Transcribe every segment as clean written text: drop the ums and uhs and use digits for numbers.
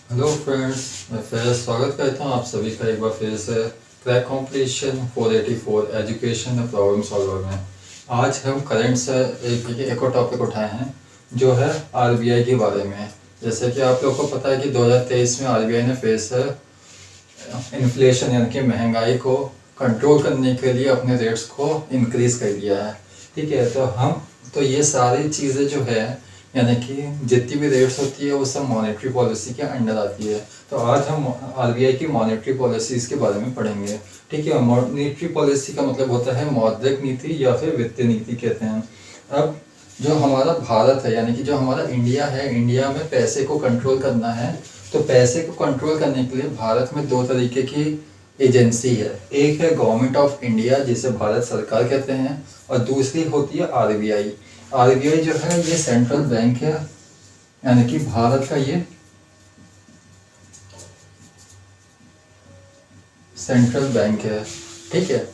Hello friends, मैं फिर स्वागत करता हूँ आप सभी का एक बार फिर से crack competition 484 education problem solver में। आज हम करंट से एक और टॉपिक उठाए हैं जो है आरबीआई के बारे में। जैसे कि आप लोगों को पता है कि 2023 में आरबीआई ने फिर से इन्फ्लेशन यानी कि महंगाई को कंट्रोल करने के लिए अपने रेट्स को इंक्रीज़ कर दिया है। ठीक है, तो ये सारी चीज़ें जो है यानी कि जितनी भी रेट्स होती है वो सब मॉनेटरी पॉलिसी के अंडर आती है। तो आज हम आरबीआई की मॉनेटरी पॉलिसीज़ के बारे में पढ़ेंगे। ठीक है, मॉनेटरी पॉलिसी का मतलब होता है मौद्रिक नीति या फिर वित्तीय नीति कहते हैं। अब जो हमारा भारत है यानी कि जो हमारा इंडिया है, इंडिया में पैसे को कंट्रोल करना है। तो पैसे को कंट्रोल करने के लिए भारत में दो तरीके की एजेंसी है। एक है गवर्नमेंट ऑफ इंडिया जिसे भारत सरकार कहते हैं, और दूसरी होती है आरबीआई। आरबीआई जो है ये सेंट्रल बैंक है यानी कि भारत का ये सेंट्रल बैंक है। ठीक है,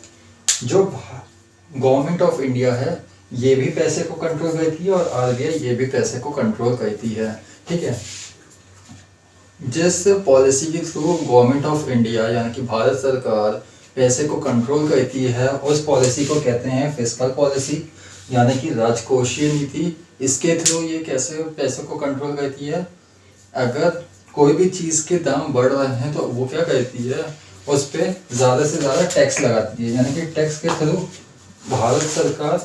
जो गवर्नमेंट ऑफ इंडिया है ये भी पैसे को कंट्रोल करती है और आरबीआई ये भी पैसे को कंट्रोल करती है। ठीक है, जिस पॉलिसी के थ्रू गवर्नमेंट ऑफ इंडिया यानी कि भारत सरकार पैसे को कंट्रोल करती है उस पॉलिसी को कहते हैं फिस्कल पॉलिसी यानी कि राजकोषीय नीति। इसके थ्रू ये कैसे पैसे को कंट्रोल करती है, अगर कोई भी चीज़ के दाम बढ़ रहे हैं तो वो क्या करती है, उस पर ज़्यादा से ज़्यादा टैक्स लगाती है। यानी कि टैक्स के थ्रू भारत सरकार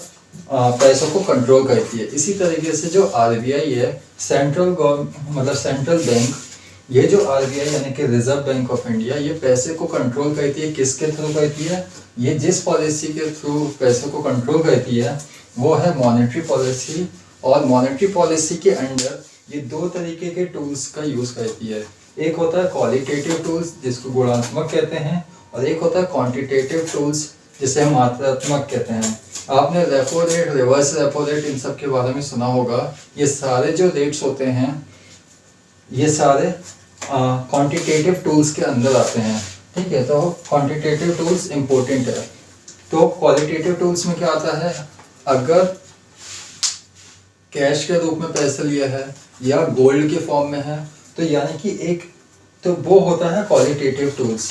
पैसों को कंट्रोल करती है। इसी तरीके से जो आरबीआई है सेंट्रल बैंक, ये जो आरबीआई यानी कि रिजर्व बैंक ऑफ इंडिया ये पैसे को कंट्रोल करती है। किसके थ्रू करती है, ये जिस पॉलिसी के थ्रू पैसे को कंट्रोल करती है वो है मॉनेटरी पॉलिसी। और मॉनेटरी पॉलिसी के अंडर ये दो तरीके के टूल्स का यूज़ करती है। एक होता है क्वालिटेटिव टूल्स जिसको गुणात्मक कहते हैं, और एक होता है क्वांटिटेटिव टूल्स जिसे हम मात्रात्मक कहते हैं। आपने repo rate, reverse repo rate in सब के बारे में सुना होगा। ये सारे जो रेट्स होते हैं ये सारे क्वांटिटेटिव टूल्स के अंदर आते हैं। ठीक है, तो क्वांटिटेटिव टूल्स इम्पोर्टेंट है। तो क्वालिटेटिव टूल्स में क्या आता है, अगर कैश के रूप में पैसे लिए है या गोल्ड के फॉर्म में है तो यानी कि तो वो होता है क्वालिटेटिव टूल्स।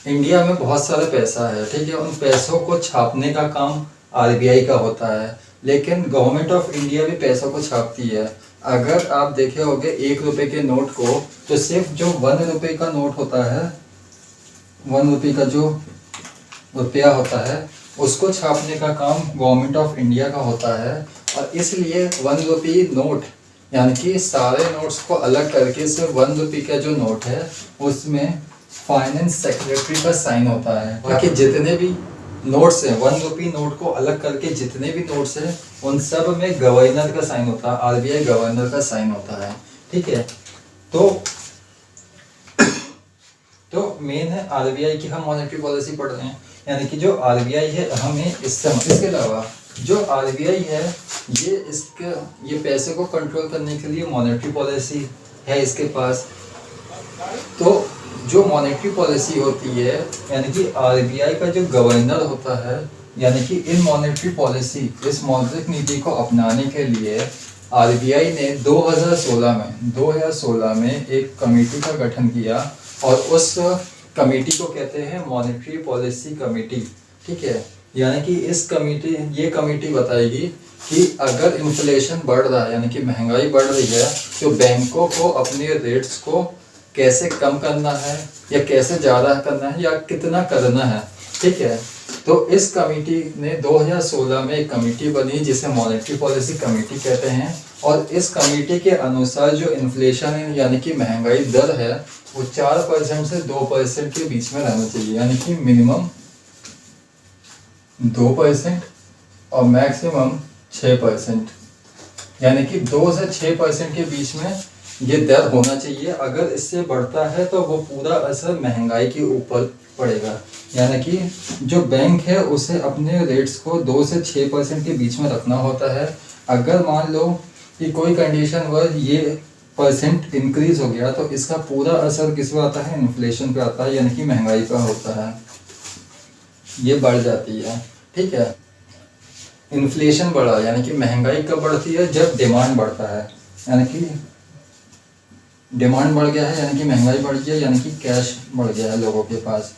इंडिया में बहुत सारा पैसा है, ठीक है, उन पैसों को छापने का काम आरबीआई का होता है, लेकिन गवर्नमेंट ऑफ इंडिया भी पैसों को छापती है। अगर आप देखे होंगे 1 रुपए के नोट को, तो सिर्फ जो 1 रुपए का नोट होता है, 1 रुपए का जो रुपया होता है उसको छापने का काम गवर्नमेंट ऑफ इंडिया का होता है। और इसलिए 1 रुपए नोट यानी कि सारे नोट्स को अलग करके सिर्फ 1 रुपए का जो नोट है उसमें फाइनेंस सेक्रेटरी का साइन होता है। बाकी जितने भी नोट्स हैं, 1 रुपए नोट को अलग करके जितने भी नोट्स हैं उन सब में गवर्नर का साइन होता है, आरबीआई गवर्नर का साइन होता है। ठीक है, तो मेन है आरबीआई की हम मॉनेटरी पॉलिसी पढ़ रहे हैं। यानी कि जो आरबीआई है हमें इसके अलावा जो आरबीआई है ये पैसे को कंट्रोल करने के लिए मॉनेटरी पॉलिसी है इसके पास। तो जो मॉनेटरी पॉलिसी होती है यानी कि आरबीआई का जो गवर्नर होता है, यानी कि इन मॉनेटरी पॉलिसी इस मौद्रिक नीति को अपनाने के लिए आरबीआई ने 2016 में एक कमेटी का गठन किया और उस कमेटी को कहते हैं मॉनेटरी पॉलिसी कमेटी। ठीक है, यानी कि ये कमेटी बताएगी कि अगर इन्फ्लेशन बढ़ रहा है यानी कि महंगाई बढ़ रही है तो बैंकों को अपने रेट्स को कैसे कम करना है या कैसे ज़्यादा करना है या कितना करना है। ठीक है, तो इस कमेटी ने 2016 में एक कमेटी बनी जिसे मॉनेटरी पॉलिसी कमेटी कहते हैं। और इस कमेटी के अनुसार जो इन्फ्लेशन है यानी कि महंगाई दर है वो 4% से 2% के बीच में रहना चाहिए। यानी कि मिनिमम 2% और मैक्सिमम 6%, यानी कि 2 से 6% के बीच में ये दर होना चाहिए। अगर इससे बढ़ता है तो वो पूरा असर महंगाई के ऊपर पड़ेगा। यानी कि जो बैंक है उसे अपने रेट्स को 2 से 6% के बीच में रखना होता है। अगर मान लो कि कोई कंडीशन पर ये परसेंट इंक्रीज हो गया तो इसका पूरा असर किस पे आता है, इन्फ्लेशन पे आता है, यानी कि महंगाई पे होता है, ये बढ़ जाती है। ठीक है, इन्फ्लेशन बढ़ा यानी कि महंगाई कब बढ़ती है, जब डिमांड बढ़ता है। यानी कि डिमांड बढ़ गया है यानी कि महंगाई बढ़ गई है, यानी कि कैश बढ़ गया है लोगों के पास।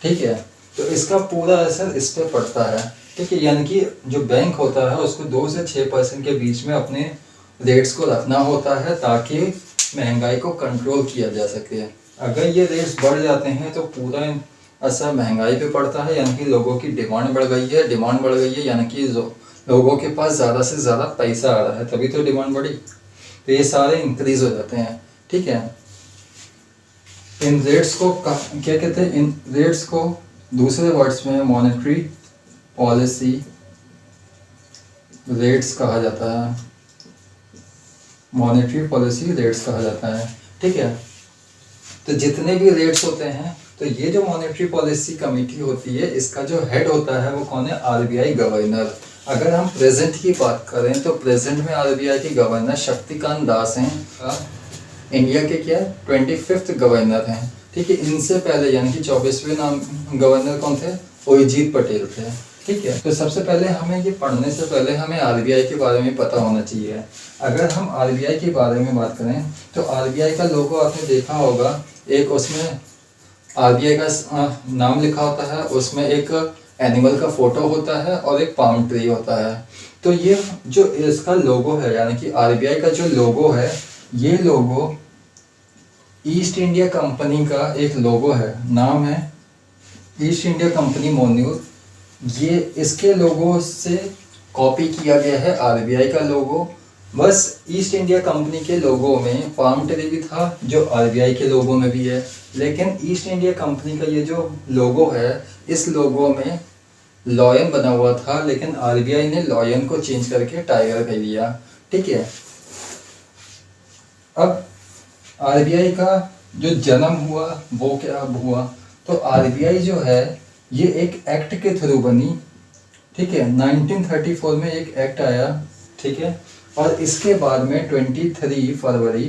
ठीक है, तो इसका पूरा असर इस पर पड़ता है। ठीक है, यानी कि जो बैंक होता है उसको 2 से 6% के बीच में अपने रेट्स को रखना होता है ताकि महंगाई को कंट्रोल किया जा सके। अगर ये रेट्स बढ़ जाते हैं तो पूरा असर महंगाई पे पड़ता है, यानी कि लोगों की डिमांड बढ़ गई है। डिमांड बढ़ गई है यानी कि लोगों के पास ज़्यादा से ज़्यादा पैसा आ रहा है, तभी तो डिमांड बढ़ी, तो ये सारे इंक्रीज हो जाते हैं। ठीक है, इन रेट्स को क्या कहते हैं? इन रेट्स को दूसरे वर्ड्स में मॉनेटरी पॉलिसी रेट्स कहा जाता है। मॉनेटरी पॉलिसी रेट्स कहा जाता है। ठीक है, तो जितने भी रेट्स होते हैं, तो ये जो मॉनेटरी पॉलिसी कमेटी होती है, इसका जो हेड होता है वो कौन है? RBI governor. अगर हम प्रेजेंट की बात करें तो प्रेजेंट में आरबीआई के गवर्नर शक्तिकांत दास हैं। इंडिया के क्या 25th गवर्नर हैं। ठीक है, इनसे पहले यानी कि 24वें नाम गवर्नर कौन थे? उर्जित पटेल थे। ठीक है, तो सबसे पहले हमें ये पढ़ने से पहले हमें आरबीआई के बारे में पता होना चाहिए। अगर हम आरबीआई के बारे में बात करें तो आरबीआई का लोगो आपने देखा होगा, एक उसमें आरबीआई का नाम लिखा होता है, उसमें एक एनिमल का फोटो होता है और एक पाम ट्री होता है। तो ये जो इसका लोगो है यानी कि आरबीआई का जो लोगो है, ये लोगो ईस्ट इंडिया कंपनी का एक लोगो है, नाम है ईस्ट इंडिया कंपनी मोन्यूल। ये इसके लोगो से कॉपी किया गया है आरबीआई का लोगो। बस ईस्ट इंडिया कंपनी के लोगो में पाम ट्री भी था जो आरबीआई के लोगो में भी है, लेकिन ईस्ट इंडिया कंपनी का ये जो लोगो है, इस लोगो में लॉयन बना हुआ था, लेकिन आरबीआई ने लॉयन को चेंज करके टाइगर कर दिया। ठीक है, अब आरबीआई का जो जन्म हुआ वो क्या हुआ? तो आरबीआई जो है ये एक एक्ट के थ्रू बनी। ठीक है, 1934 में एक एक्ट आया। ठीक है, और इसके बाद में 23 फरवरी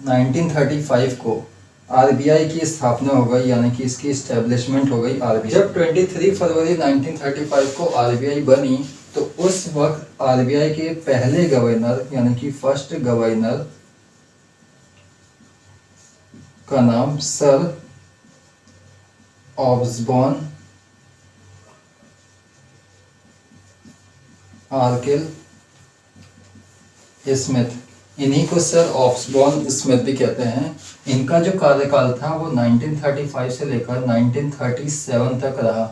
1935 को आरबीआई की स्थापना हो गई, यानी कि इसकी इस्टेब्लिशमेंट हो गई आरबीआई। जब 23 फरवरी 1935 को आरबीआई बनी तो उस वक्त आरबीआई के पहले गवर्नर यानी कि फर्स्ट गवर्नर का नाम सर ऑस्बॉर्न आर्किल स्मिथ, इन्हीं को सर ऑस्बॉर्न स्मिथ भी कहते हैं। इनका जो कार्यकाल था वो 1935 से लेकर 1937 तक रहा।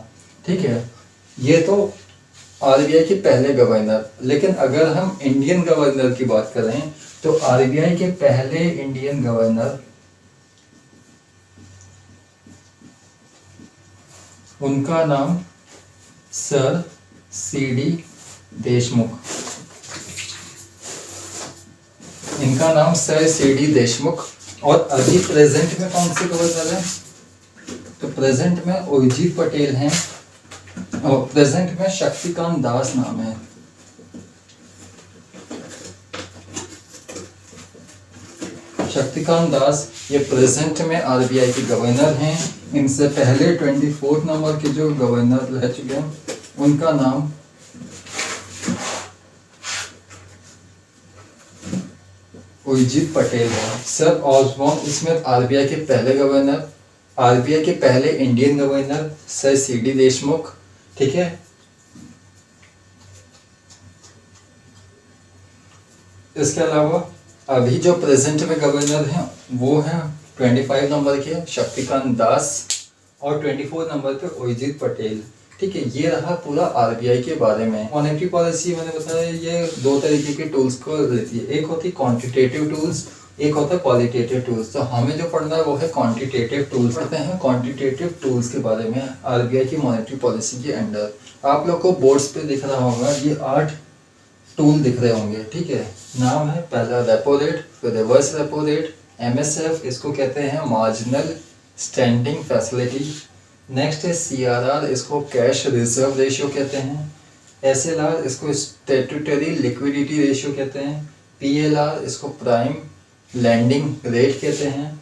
ठीक है, ये तो आरबीआई के पहले गवर्नर। लेकिन अगर हम इंडियन गवर्नर की बात करें तो आरबीआई के पहले इंडियन गवर्नर, उनका नाम सर सीडी देशमुख। इनका नाम सर सीडी देशमुख। और अभी प्रेजेंट में कौन से गवर्नर हैं? तो प्रेजेंट में उर्जित पटेल हैं और प्रेजेंट में शक्तिकांत दास नाम है। शक्तिकांत दास ये प्रेजेंट में आरबीआई के गवर्नर हैं। इनसे पहले 24 नंबर के जो गवर्नर रह चुके हैं उनका नाम उर्जित पटेल है। सर ऑस्बॉर्न स्मिथ आरबीआई के पहले गवर्नर, आरबीआई के पहले Indian governor sir CD Deshmukh. ठीक है, इसके अलावा अभी जो प्रेजेंट में गवर्नर हैं वो हैं 25 नंबर के शक्तिकांत दास और 24 नंबर पे उर्जित पटेल। ठीक है, ये रहा पूरा आरबीआई के बारे में। मॉनेटरी पॉलिसी मैंने बताया ये दो तरीके के टूल्स को लेती है, एक होती है क्वांटिटेटिव टूल्स, एक होता है क्वालिटेटिव टूल्स। तो हमें जो पढ़ना है वो है क्वांटिटेटिव टूल्स। पढ़ते हैं क्वांटिटेटिव टूल्स के बारे में आरबीआई की मॉनेटरी पॉलिसी के अंडर। आप लोग को बोर्ड्स पे दिख रहा होगा, ये 8 टूल दिख रहे होंगे। ठीक है, नाम है पहला रेपो रेट, फिर रिवर्स रेपो रेट, एमएसएफ इसको कहते हैं मार्जिनल स्टैंडिंग फैसिलिटी। नेक्स्ट है सीआरआर, इसको कैश रिजर्व रेशियो कहते हैं। एसएलआर इसको स्टैट्यूटरी लिक्विडिटी रेशियो कहते हैं। पीएलआर इसको प्राइम लैंडिंग रेट कहते हैं।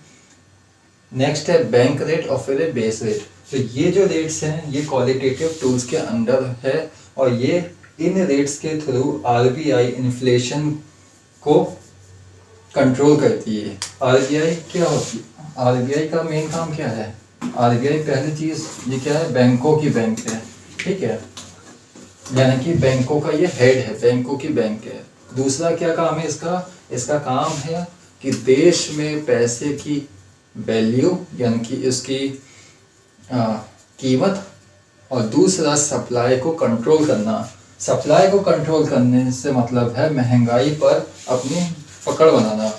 नेक्स्ट है बैंक रेट और फिर है बेस रेट। तो ये जो रेट्स हैं ये क्वालिटेटिव टूल्स के अंडर है और ये इन रेट्स के थ्रू आरबीआई इन्फ्लेशन को कंट्रोल करती है। आरबीआई क्या होती है? आरबीआई का मेन काम क्या है? आरबीआई पहली चीज ये क्या है? बैंकों की बैंक है, ठीक है, यानी कि बैंकों का ये हेड है, बैंकों की बैंक है। दूसरा क्या काम है इसका? इसका काम है कि देश में पैसे की वैल्यू यानी कि इसकी कीमत, और दूसरा सप्लाई को कंट्रोल करना। सप्लाई को कंट्रोल करने से मतलब है महंगाई पर अपनी पकड़ बनाना।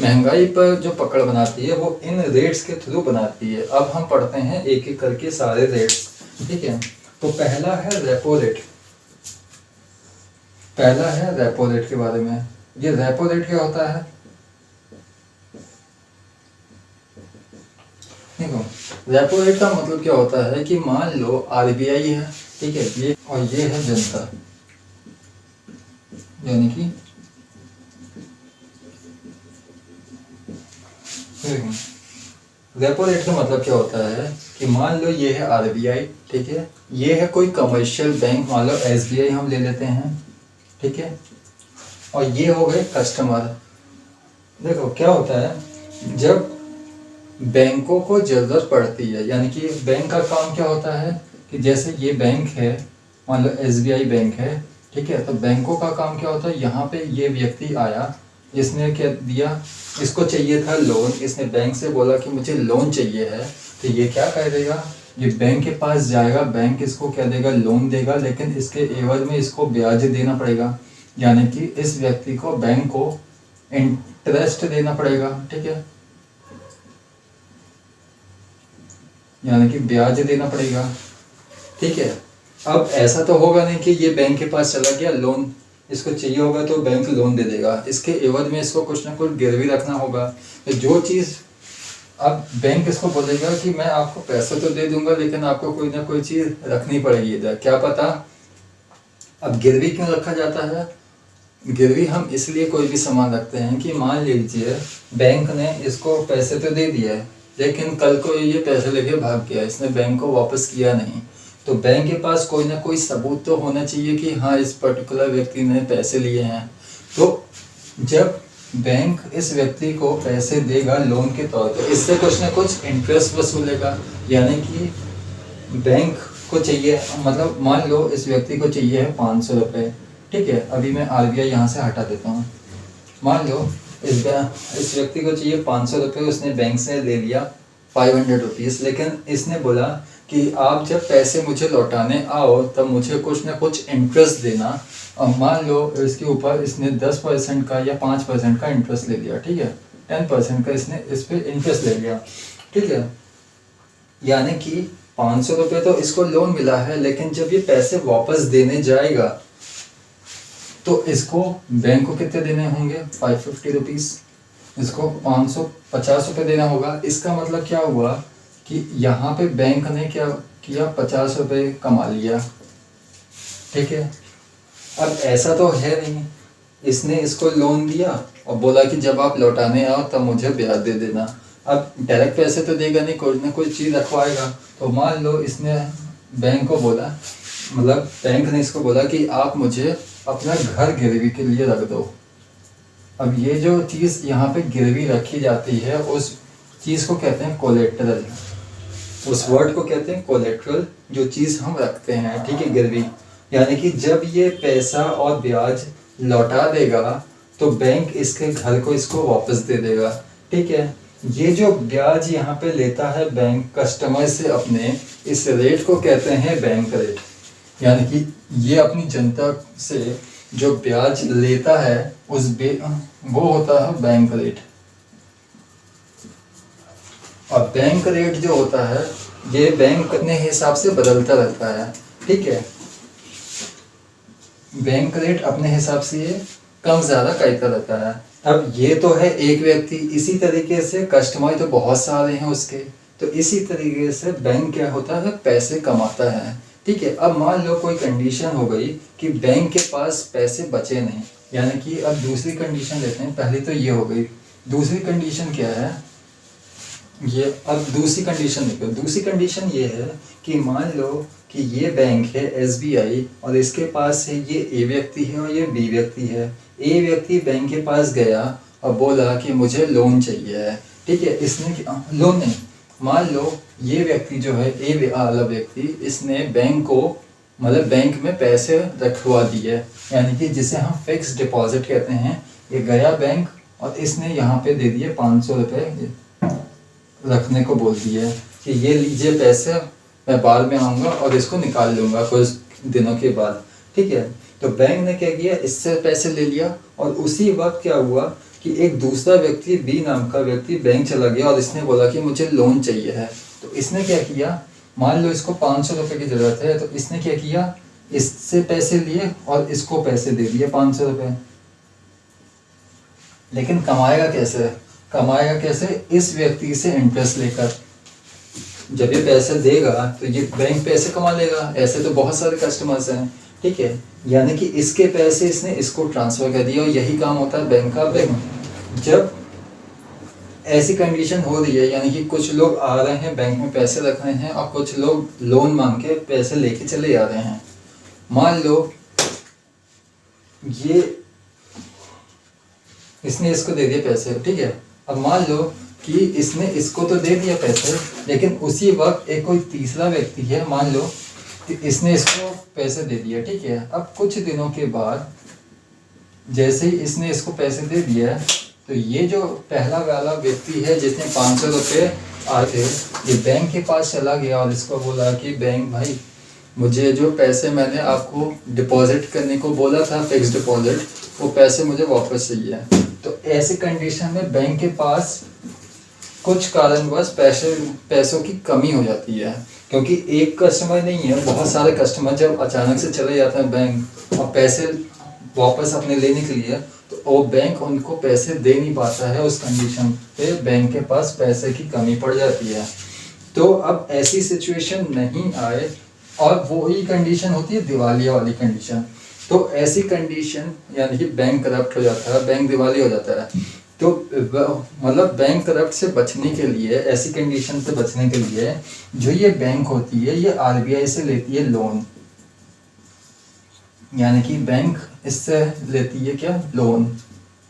महंगाई पर जो पकड़ बनाती है वो इन रेट्स के थ्रू बनाती है। अब हम पढ़ते हैं एक एक करके सारे रेट्स, ठीक है। तो पहला है रेपो रेट। पहला है रेपो रेट के बारे में। ये रेपो रेट क्या होता है? देखो, रेपो रेट का मतलब क्या होता है कि मान लो आरबीआई है, ठीक है, ये और ये है जनता, यानी कि रेपो रेट का मतलब क्या होता है कि मान लो ये है आरबीआई, ठीक है, ये है कोई कमर्शियल बैंक, मान लो एसबीआई हम ले लेते हैं, ठीक है, और ये हो गए कस्टमर। देखो क्या होता है, जब बैंकों को जरूरत पड़ती है, यानी कि बैंक का काम क्या होता है कि जैसे ये बैंक है, मान लो एसबीआई बैंक है, ठीक है, तो बैंकों का काम क्या होता है, यहाँ पे ये व्यक्ति आया, इसने क्या दिया, इसको चाहिए था लोन, इसने बैंक से बोला कि मुझे लोन चाहिए है, तो ये क्या करेगा, ये बैंक के पास जाएगा, बैंक इसको क्या देगा, लोन देगा, लेकिन इसके एवज में इसको ब्याज देना पड़ेगा, यानी कि इस व्यक्ति को, बैंक को इंटरेस्ट देना पड़ेगा, ठीक है, यानी कि ब्याज देना पड़ेगा, ठीक है। अब ऐसा तो होगा नहीं कि ये बैंक के पास चला गया, लोन इसको चाहिए होगा तो बैंक लोन दे देगा, इसके एवज में इसको कुछ ना कुछ गिरवी रखना होगा। तो जो चीज़, अब बैंक इसको बोलेगा कि मैं आपको पैसे तो दे दूंगा लेकिन आपको कोई ना कोई चीज़ रखनी पड़ेगी इधर, क्या पता। अब गिरवी क्यों रखा जाता है? गिरवी हम इसलिए कोई भी सामान रखते हैं कि मान लीजिए बैंक ने इसको पैसे तो दे दिया है, लेकिन कल को ये पैसे लेके भाग गया, इसने बैंक को वापस किया नहीं, तो बैंक के पास कोई ना कोई सबूत तो होना चाहिए कि हाँ इस पर्टिकुलर व्यक्ति ने पैसे लिए हैं। तो जब बैंक इस व्यक्ति को पैसे देगा लोन के तौर पर, इससे कुछ ना कुछ इंटरेस्ट वसूलेगा, यानी कि बैंक को चाहिए, मतलब मान लो इस व्यक्ति को चाहिए है 500 रुपये, ठीक है, अभी मैं आरबीआई यहाँ से हटा देता हूँ। मान लो इस व्यक्ति को चाहिए 500 रुपये, उसने बैंक से ले लिया 500 रुपीज़, लेकिन इसने बोला कि आप जब पैसे मुझे लौटाने आओ तब मुझे कुछ ना कुछ इंटरेस्ट देना, और मान लो इसके ऊपर इसने 10% का या 5% का इंटरेस्ट ले लिया, ठीक है, 10% का इसने इस पर इंटरेस्ट ले लिया, ठीक है, यानी कि 500 रुपये तो इसको लोन मिला है, लेकिन जब ये पैसे वापस देने जाएगा तो इसको बैंक को कितने देने होंगे, 550 रुपीज़, इसको 550 रुपये देना होगा। इसका मतलब क्या हुआ कि यहाँ पे बैंक ने क्या किया, 50 रुपये कमा लिया, ठीक है। अब ऐसा तो है नहीं, इसने इसको लोन दिया और बोला कि जब आप लौटाने आओ तब मुझे ब्याज दे देना। अब डायरेक्ट पैसे तो देगा नहीं, कोई ना कोई चीज़ रखवाएगा। तो मान लो इसने बैंक को बोला, मतलब बैंक ने इसको बोला कि आप मुझे अपना घर गिरवी के लिए रख दो। अब ये जो चीज़ यहाँ पे गिरवी रखी जाती है उस चीज़ को कहते हैं कोलेट्रल, उस वर्ड को कहते हैं कोलेट्रल, जो चीज़ हम रखते हैं, ठीक है, गिरवी, यानी कि जब ये पैसा और ब्याज लौटा देगा तो बैंक इसके घर को इसको वापस दे देगा, ठीक है। ये जो ब्याज यहाँ पे लेता है बैंक कस्टमर से अपने, इस रेट को कहते हैं बैंक रेट, यानी कि ये अपनी जनता से जो ब्याज लेता है वो होता है बैंक रेट। और बैंक रेट जो होता है ये बैंक अपने हिसाब से बदलता रहता है, ठीक है, बैंक रेट अपने हिसाब से ये कम ज़्यादा करता रहता है। अब ये तो है एक व्यक्ति, इसी तरीके से कस्टमर तो बहुत सारे हैं उसके, तो इसी तरीके से बैंक क्या होता है, पैसे कमाता है, ठीक है। अब मान लो कोई कंडीशन हो गई कि बैंक के पास पैसे बचे नहीं, यानी कि अब दूसरी कंडीशन लेते हैं, पहले तो ये हो गई, दूसरी कंडीशन क्या है, ये अब दूसरी कंडीशन देखो, दूसरी कंडीशन ये है कि मान लो कि ये बैंक है एसबीआई और इसके पास है ये ए व्यक्ति है और ये बी व्यक्ति है। ए व्यक्ति बैंक के पास गया और बोला कि मुझे लोन चाहिए है, ठीक है। इसने लोन नहीं, मान लो ये व्यक्ति जो है ए वाला व्यक्ति, इसने बैंक को मतलब बैंक में पैसे रखवा दिए, यानी कि जिसे हम फिक्स डिपॉजिट कहते हैं। ये गया बैंक और इसने यहाँ पे दे दिए 500 रुपये रखने को बोल दिया कि ये लीजिए पैसे, मैं बाद में आऊँगा और इसको निकाल लूँगा कुछ दिनों के बाद, ठीक है। तो बैंक ने क्या किया, इससे पैसे ले लिया और उसी वक्त क्या हुआ कि एक दूसरा व्यक्ति बी नाम का व्यक्ति बैंक चला गया और इसने बोला कि मुझे लोन चाहिए है। तो इसने क्या किया, मान लो इसको 500 रुपये की ज़रूरत है, तो इसने क्या किया, इससे पैसे लिए और इसको पैसे दे दिए 500 रुपये। लेकिन कमाएगा कैसे, कमाएगा कैसे, इस व्यक्ति से इंटरेस्ट लेकर। जब ये पैसे देगा तो ये बैंक पैसे कमा लेगा। ऐसे तो बहुत सारे कस्टमर्स हैं, ठीक है। यानी कि इसके पैसे इसने इसको ट्रांसफ़र कर दिया और यही काम होता है बैंक का। बैंक जब ऐसी कंडीशन हो रही है, यानी कि कुछ लोग आ रहे हैं बैंक में पैसे रख रहे हैं और कुछ लोग लोन मांग के पैसे लेके चले जा रहे हैं। मान लो ये इसने इसको दे दिए पैसे, ठीक है। अब मान लो कि इसने इसको तो दे दिया पैसे, लेकिन उसी वक्त एक कोई तीसरा व्यक्ति है, मान लो इसने इसको पैसे दे दिया, ठीक है। अब कुछ दिनों के बाद जैसे ही इसने इसको पैसे दे दिया, तो ये जो पहला वाला व्यक्ति है जिसने 500 रुपये आए थे, ये बैंक के पास चला गया और इसको बोला कि बैंक भाई, मुझे जो पैसे मैंने आपको डिपॉजिट करने को बोला था, फिक्स डिपॉजिट, वो पैसे मुझे वापस चाहिए। तो ऐसी कंडीशन में बैंक के पास कुछ कारणवश पैसों की कमी हो जाती है, क्योंकि एक कस्टमर नहीं है, बहुत सारे कस्टमर जब अचानक से चले जाते हैं बैंक और पैसे वापस अपने लेने के लिए, तो वो बैंक उनको पैसे दे नहीं पाता है। उस कंडीशन पे बैंक के पास पैसे की कमी पड़ जाती है। तो अब ऐसी सिचुएशन नहीं आए, और वही कंडीशन होती है दिवालिया वाली कंडीशन। तो ऐसी कंडीशन यानी कि बैंक करप्ट हो जाता है, बैंक दिवाली हो जाता है। तो मतलब बैंक करप्ट से बचने के लिए, ऐसी कंडीशन से बचने के लिए, जो ये बैंक होती है ये आरबीआई से लेती है लोन, यानी कि बैंक इससे लेती है क्या, लोन।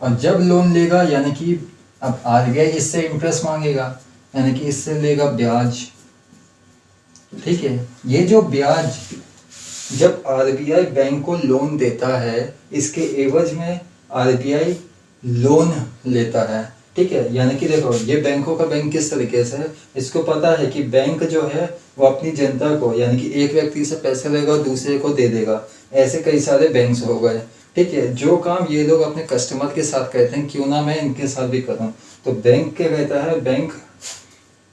और जब लोन लेगा, यानी कि अब आरबीआई इससे इंटरेस्ट मांगेगा, यानी कि इससे लेगा ब्याज, ठीक है। ये जो ब्याज जब आरबीआई बैंक को लोन देता है, इसके एवज में आरबीआई लोन लेता है, ठीक है। यानी कि देखो, ये बैंकों का बैंक किस तरीके से है, इसको पता है कि बैंक जो है वो अपनी जनता को, यानी कि एक व्यक्ति से पैसे लेगा और दूसरे को दे देगा। ऐसे कई सारे बैंक्स हो गए, ठीक है। जो काम ये लोग अपने कस्टमर के साथ कहते हैं, क्यों ना मैं इनके साथ भी करूं, तो बैंक क्या कहता है, बैंक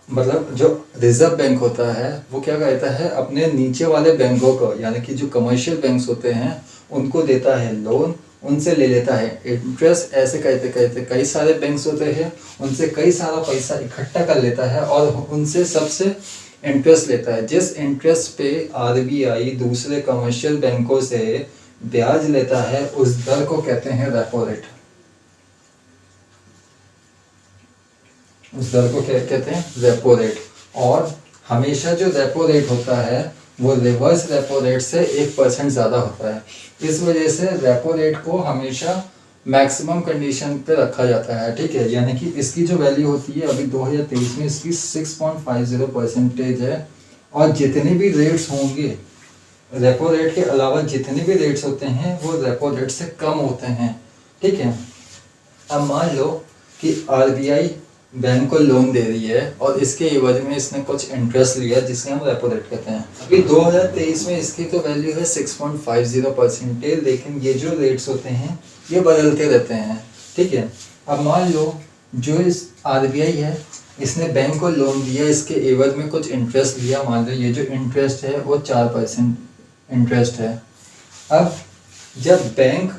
मतलब जो रिजर्व बैंक होता है वो क्या कहता है, अपने नीचे वाले बैंकों को, यानी कि जो कमर्शियल बैंक्स होते हैं उनको देता है लोन, उनसे ले लेता है इंटरेस्ट। ऐसे कहते कहते कई सारे बैंक्स होते हैं, उनसे कई सारा पैसा इकट्ठा कर लेता है और उनसे सबसे इंटरेस्ट लेता है। जिस इंटरेस्ट पे आरबीआई दूसरे कमर्शियल बैंकों से ब्याज लेता है, उस दर को कहते हैं रेपो रेट। उस दर को क्या कहते हैं, रेपो रेट। और हमेशा जो रेपो रेट होता है वो रिवर्स रेपो रेट से 1% ज़्यादा होता है। इस वजह से रेपो रेट को हमेशा मैक्सिमम कंडीशन पे रखा जाता है, ठीक है। यानी कि इसकी जो वैल्यू होती है अभी 2023 में इसकी 6.50% है। और जितने भी रेट्स होंगे, रेपो रेट के अलावा जितने भी रेट्स होते हैं वो रेपो रेट से कम होते हैं, ठीक है। अब मान लो कि आरबीआई बैंक को लोन दे रही है और इसके एवज में इसने कुछ इंटरेस्ट लिया, जिसे हम रेपो रेट कहते हैं। अभी 2023 में इसकी तो वैल्यू है 6.50%, लेकिन ये जो रेट्स होते हैं ये बदलते रहते हैं, ठीक है। अब मान लो जो इस आरबीआई है, इसने बैंक को लोन दिया, इसके एवज में कुछ इंटरेस्ट लिया। मान लो ये जो इंटरेस्ट है वो 4% इंटरेस्ट है। अब जब बैंक,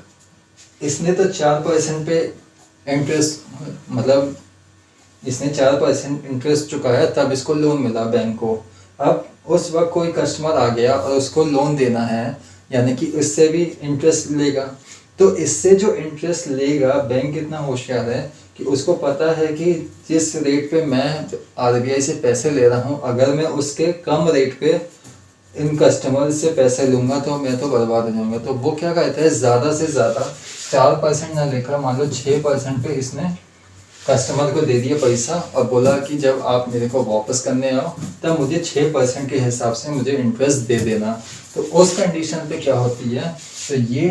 इसने तो 4% पे इंटरेस्ट, मतलब इसने 4% इंटरेस्ट चुकाया, तब इसको लोन मिला बैंक को। अब उस वक्त कोई कस्टमर आ गया और उसको लोन देना है, यानी कि इससे भी इंटरेस्ट लेगा। तो इससे जो इंटरेस्ट लेगा, बैंक इतना होशियार है कि उसको पता है कि जिस रेट पे मैं आरबीआई से पैसे ले रहा हूँ, अगर मैं उसके कम रेट पे इन कस्टमर से पैसे लूँगा तो मैं तो बर्बाद हो जाऊँगा। तो वो क्या कहता है, ज़्यादा से ज़्यादा 4% ना लेकर मान लो 6% पे इसने कस्टमर को दे दिया पैसा और बोला कि जब आप मेरे को वापस करने आओ तब मुझे 6% के हिसाब से मुझे इंटरेस्ट दे देना। तो उस कंडीशन पे क्या होती है, तो ये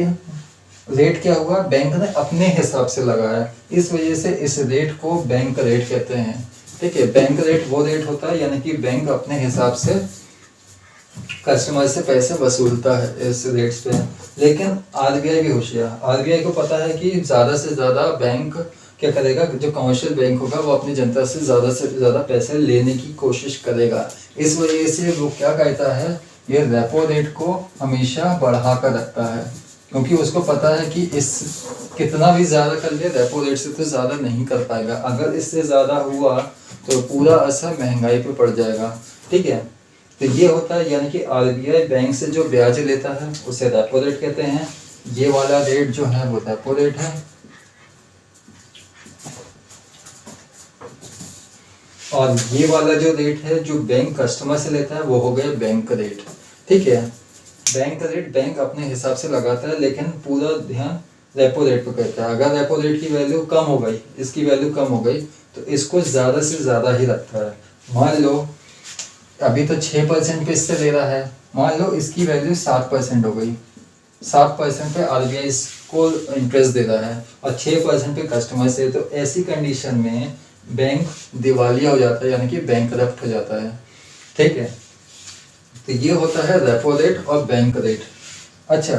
रेट क्या हुआ, बैंक ने अपने हिसाब से लगाया, इस वजह से इस रेट को बैंक रेट कहते हैं। ठीक है, बैंक रेट वो रेट होता है यानी कि बैंक अपने हिसाब से कस्टमर से पैसे वसूलता है इस रेट्स पे। लेकिन आरबीआई भी होशियार, आरबीआई को पता है कि ज़्यादा से ज़्यादा बैंक क्या करेगा, जो कमर्शियल बैंक होगा वो अपनी जनता से ज़्यादा पैसे लेने की कोशिश करेगा। इस वजह से वो क्या कहता है, ये रेपो रेट को हमेशा बढ़ा कर रखता है, क्योंकि उसको पता है कि इस कितना भी ज़्यादा कर ले रेपो रेट से तो ज़्यादा नहीं कर पाएगा। अगर इससे ज़्यादा हुआ तो पूरा असर महंगाई पे पड़ जाएगा। ठीक है, तो ये होता है यानी कि आरबीआई बैंक से जो ब्याज लेता है उसे रेपो रेट कहते हैं। ये वाला रेट जो है वो रेपो रेट है, और ये वाला जो रेट है जो बैंक कस्टमर से लेता है वो हो गया बैंक रेट। ठीक है, बैंक रेट बैंक अपने हिसाब से लगाता है, लेकिन पूरा ध्यान रेपो रेट पर करता है। अगर रेपो रेट की वैल्यू कम हो गई, इसकी वैल्यू कम हो गई, तो इसको ज़्यादा से ज़्यादा ही रखता है। मान लो अभी तो 6% पे इससे ले रहा है, मान लो इसकी वैल्यू 7% हो गई, 7% पे आरबीआई इसको इंटरेस्ट दे रहा है और 6% पे कस्टमर से, तो ऐसी कंडीशन में बैंक दिवालिया हो जाता है यानी कि बैंकरप्ट हो जाता है। ठीक है, तो ये होता है रेपो रेट और बैंक रेट। अच्छा,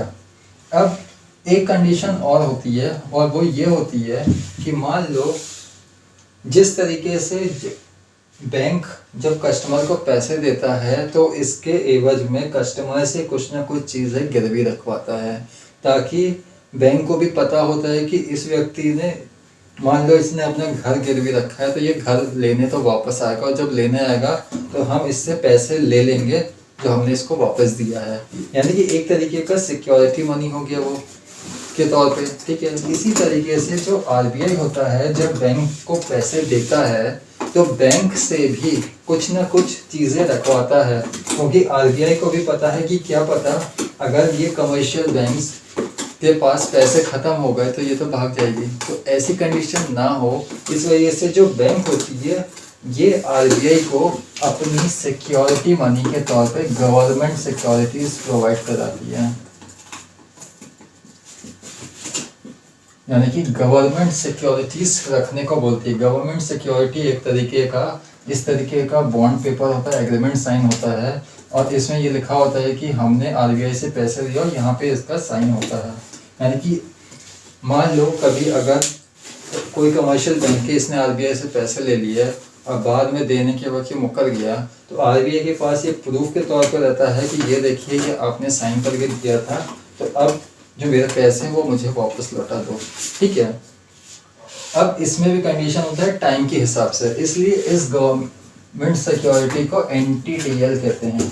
अब एक कंडीशन और होती है और वो ये होती है कि मान लो जिस तरीके से बैंक जब कस्टमर को पैसे देता है तो इसके एवज में कस्टमर से कुछ ना कुछ चीज़ें गिरवी रखवाता है, ताकि बैंक को भी पता होता है कि इस व्यक्ति ने, मान लो इसने अपना घर गिरवी रखा है तो ये घर लेने तो वापस आएगा, और जब लेने आएगा तो हम इससे पैसे ले लेंगे जो हमने इसको वापस दिया है। यानी कि एक तरीके का सिक्योरिटी मनी हो गया वो के तौर पे। ठीक है, इसी तरीके से जो आरबीआई होता है जब बैंक को पैसे देता है तो बैंक से भी कुछ ना कुछ चीज़ें रखवाता है, क्योंकि आरबीआई को भी पता है कि क्या पता अगर ये कमर्शियल बैंक्स के पास पैसे ख़त्म हो गए तो ये तो भाग जाएगी, तो ऐसी कंडीशन ना हो, इस वजह से जो बैंक होती है ये आरबीआई को अपनी सिक्योरिटी मनी के तौर पे गवर्नमेंट सिक्योरिटीज प्रोवाइड कराती है। यानी कि गवर्नमेंट सिक्योरिटीज रखने को बोलती है। गवर्नमेंट सिक्योरिटी एक तरीके का, इस तरीके का बॉन्ड पेपर होता है, एग्रीमेंट साइन होता है, और इसमें ये लिखा होता है कि हमने आरबीआई से पैसे लिए और यहाँ पे इसका साइन होता है। यानी कि मान लो कभी अगर कोई कमर्शियल बैंक के इसने आरबीआई से पैसे ले लिए और बाद में देने के वक्त ये मुकर गया, तो आरबीआई के पास ये प्रूफ के तौर पर रहता है कि ये देखिए ये आपने साइन करके दिया था, तो अब जो मेरे पैसे हैं वो मुझे वापस लौटा दो। ठीक है, अब इसमें भी कंडीशन होता है टाइम के हिसाब से, इसलिए इस गवर्नमेंट सिक्योरिटी को एनटीटीएल कहते हैं।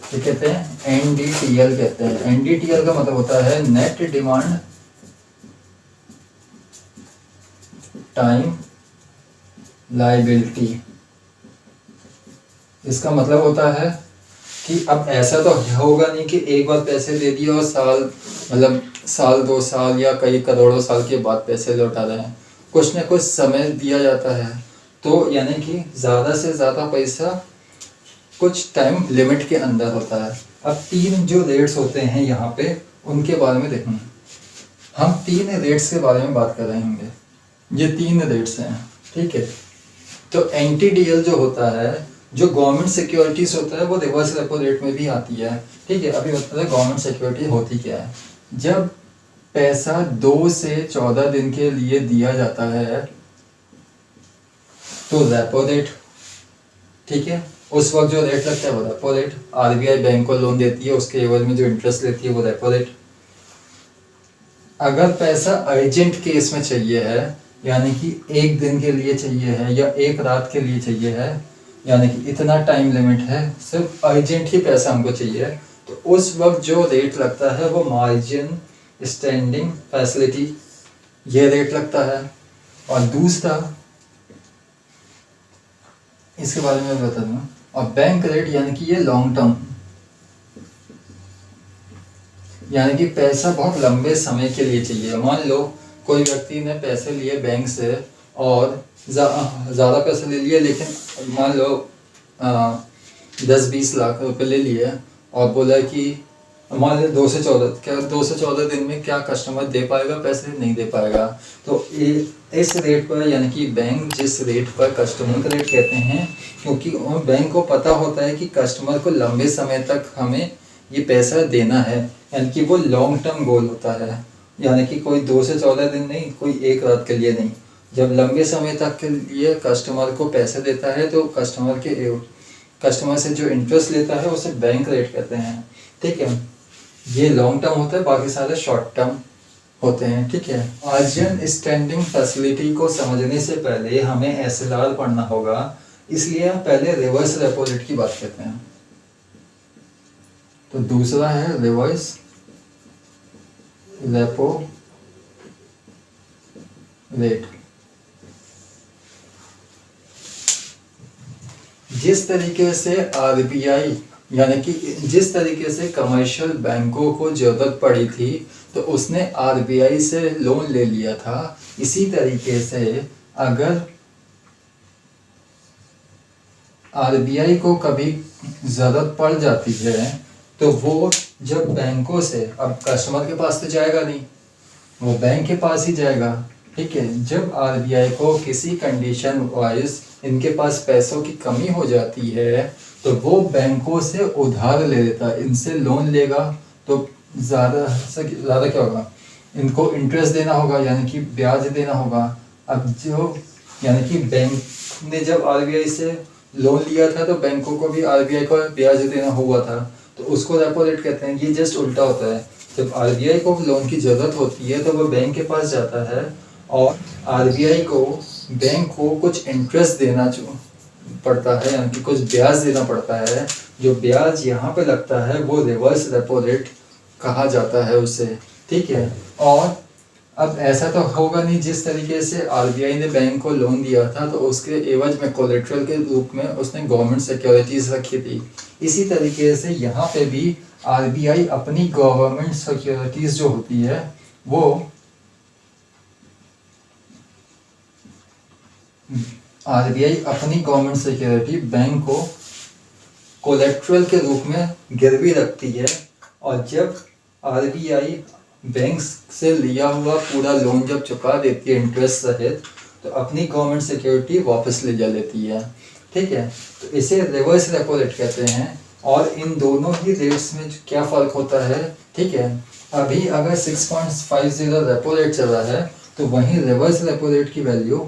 क्या कहते हैं? एनडीटीएल कहते हैं। एनडीटीएल का मतलब होता है नेट डिमांड टाइम लायबिलिटी। इसका मतलब होता है कि अब ऐसा तो होगा नहीं कि एक बार पैसे दे दिए और साल 2 साल या कई करोड़ों साल के बाद पैसे लौटा रहे हैं। कुछ न कुछ समय दिया जाता है, तो यानी कि ज़्यादा से ज़्यादा पैसा कुछ टाइम लिमिट के अंदर होता है। अब 3 जो रेट्स होते हैं यहाँ पे उनके बारे में देखेंगे। हम 3 रेट्स के बारे में बात कर रहे होंगे। ये 3 रेट्स हैं। ठीक है, तो एनटीडीएल जो होता है, जो गवर्नमेंट सिक्योरिटीज होता है, वो रिवर्स रेपो रेट में भी आती है। ठीक है, अभी बता दें गवर्नमेंट सिक्योरिटी होती क्या है। जब पैसा 2 से 14 दिन के लिए दिया जाता है तो रेपो रेट, ठीक है, उस वक्त जो रेट लगता है वो रेपो रेट। आरबीआई बैंक को लोन देती है, उसके एवज में जो इंटरेस्ट लेती है वो रेपो रेट। अगर पैसा अर्जेंट केस में चाहिए है, यानी कि 1 दिन के लिए चाहिए है या 1 रात के लिए चाहिए है, यानी कि इतना टाइम लिमिट है, सिर्फ अर्जेंट ही पैसा हमको चाहिए, तो उस वक्त जो रेट लगता है वो मार्जिन स्टैंडिंग फैसिलिटी, ये रेट लगता है। और दूसरा, इसके बारे में बता दूँ, और बैंक रेट यानी कि ये लॉन्ग टर्म यानी कि पैसा बहुत लंबे समय के लिए चाहिए। मान लो कोई व्यक्ति ने पैसे लिए बैंक से और ज़्यादा पैसे ले लिए, लेकिन मान लो 10-20 लाख रुपए ले लिए और बोला कि मान लो 2 से 14 दिन में क्या कस्टमर दे पाएगा, पैसे नहीं दे पाएगा। तो इस रेट पर, यानी कि बैंक जिस रेट पर कस्टमर का रेट कहते हैं, क्योंकि बैंक को पता होता है कि कस्टमर को लंबे समय तक हमें ये पैसा देना है, यानी कि वो लॉन्ग टर्म गोल होता है। यानी कि कोई 2 से 14 दिन नहीं, कोई एक रात के लिए नहीं। जब लंबे समय तक के लिए कस्टमर को पैसे देता है तो कस्टमर से जो इंटरेस्ट लेता है उसे बैंक रेट कहते हैं। ठीक है, ये लॉन्ग टर्म होता है, बाकी सारे शॉर्ट टर्म होते हैं। ठीक है, अर्जेंट स्टैंडिंग फैसिलिटी को समझने से पहले हमें एसएलआर पढ़ना होगा, इसलिए हम पहले रिवर्स रेपो रेट की बात करते हैं। तो दूसरा है रिवर्स रेपो रेट। जिस तरीके से आरबीआई, यानी कि जिस तरीके से कमर्शियल बैंकों को जरूरत पड़ी थी तो उसने आरबीआई से लोन ले लिया था, इसी तरीके से अगर आरबीआई को कभी ज़रूरत पड़ जाती है तो वो जब बैंकों से, अब कस्टमर के पास तो जाएगा नहीं, वो बैंक के पास ही जाएगा। ठीक है, जब आरबीआई को किसी कंडीशन वाइज इनके पास पैसों की कमी हो जाती है तो वो बैंकों से उधार ले लेता है, इनसे लोन लेगा तो ज़्यादा से ज़्यादा क्या होगा, इनको इंटरेस्ट देना होगा, यानी कि ब्याज देना होगा। अब जो, यानी कि बैंक ने जब आरबीआई से लोन लिया था तो बैंकों को भी आरबीआई को ब्याज देना हुआ था, तो उसको रेपो रेट कहते हैं। ये जस्ट उल्टा होता है, जब आरबीआई को लोन की ज़रूरत होती है तो वो बैंक के पास जाता है और आरबीआई को बैंक को कुछ इंटरेस्ट देना पड़ता है, यानी कि कुछ ब्याज देना पड़ता है। जो ब्याज यहाँ पे लगता है वो रिवर्स रेपो रेट कहा जाता है उसे। ठीक है, और अब ऐसा तो होगा नहीं, जिस तरीके से आरबीआई ने बैंक को लोन दिया था तो उसके एवज में कोलेट्रल के रूप में उसने गवर्नमेंट सिक्योरिटीज रखी थी, इसी तरीके से यहाँ पे भी आरबीआई अपनी गवर्नमेंट सिक्योरिटीज जो होती है वो आरबीआई अपनी गवर्नमेंट सिक्योरिटी बैंक को कोलेट्रल के रूप में गिरवी रखती है, और जब आरबीआई बैंक से लिया हुआ पूरा लोन जब चुका देती है इंटरेस्ट सहित, तो अपनी गवर्नमेंट सिक्योरिटी वापस ले जा लेती है। ठीक है, तो इसे रिवर्स रेपो रेट कहते हैं। और इन दोनों ही रेट्स में क्या फ़र्क होता है, ठीक है, अभी अगर 6.50 रेपो रेट चल रहा है तो वहीं रिवर्स रेपो रेट की वैल्यू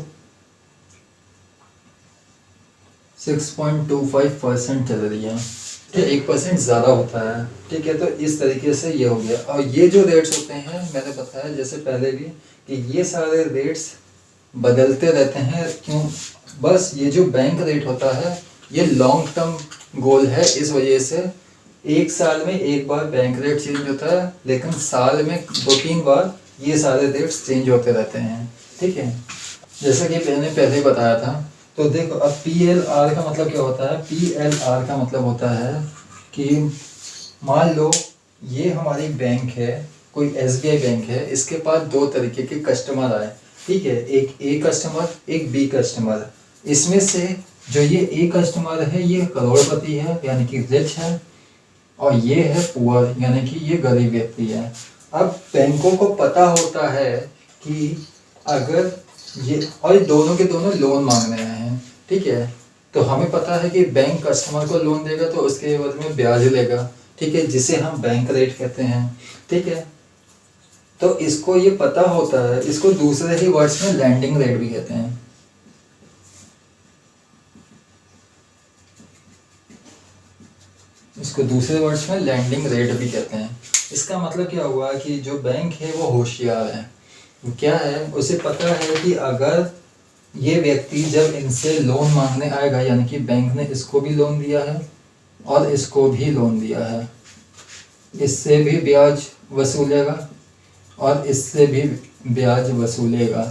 6.25% चल रही है। 1% ज़्यादा होता है। ठीक है, तो इस तरीके से ये हो गया। और ये जो रेट्स होते हैं, मैंने बताया जैसे पहले भी कि ये सारे रेट्स बदलते रहते हैं। क्यों? बस ये जो बैंक रेट होता है ये लॉन्ग टर्म गोल है, इस वजह से एक साल में एक बार बैंक रेट चेंज होता है, लेकिन साल में 2-3 बार ये सारे रेट्स चेंज होते रहते हैं। ठीक है, जैसा कि मैंने पहले बताया था। तो देखो, अब PLR का मतलब क्या होता है? PLR का मतलब होता है कि मान लो ये हमारी बैंक है, कोई SBI बैंक है, इसके पास 2 तरीके के कस्टमर आए। ठीक है, एक A कस्टमर, एक B कस्टमर। इसमें से जो ये A कस्टमर है ये करोड़पति है, यानी कि रिच है, और ये है पुअर, यानी कि ये गरीब व्यक्ति है। अब बैंकों को पता होता है कि अगर ये, और दोनों के दोनों लोन मांगने आए हैं। ठीक है, तो हमें पता है कि बैंक कस्टमर को लोन देगा तो उसके एवज में ब्याज लेगा। ठीक है, जिसे हम बैंक रेट कहते हैं। ठीक है, तो इसको ये पता होता है, इसको दूसरे ही वर्ड्स में लैंडिंग रेट भी कहते हैं। इसको दूसरे वर्ड्स में लैंडिंग रेट भी कहते हैं। इसका मतलब क्या हुआ कि जो बैंक है वो होशियार है। क्या है, उसे पता है कि अगर ये व्यक्ति जब इनसे लोन मांगने आएगा, यानी कि बैंक ने इसको भी लोन दिया है और इसको भी लोन दिया है, इससे भी ब्याज वसूलेगा और इससे भी ब्याज वसूलेगा।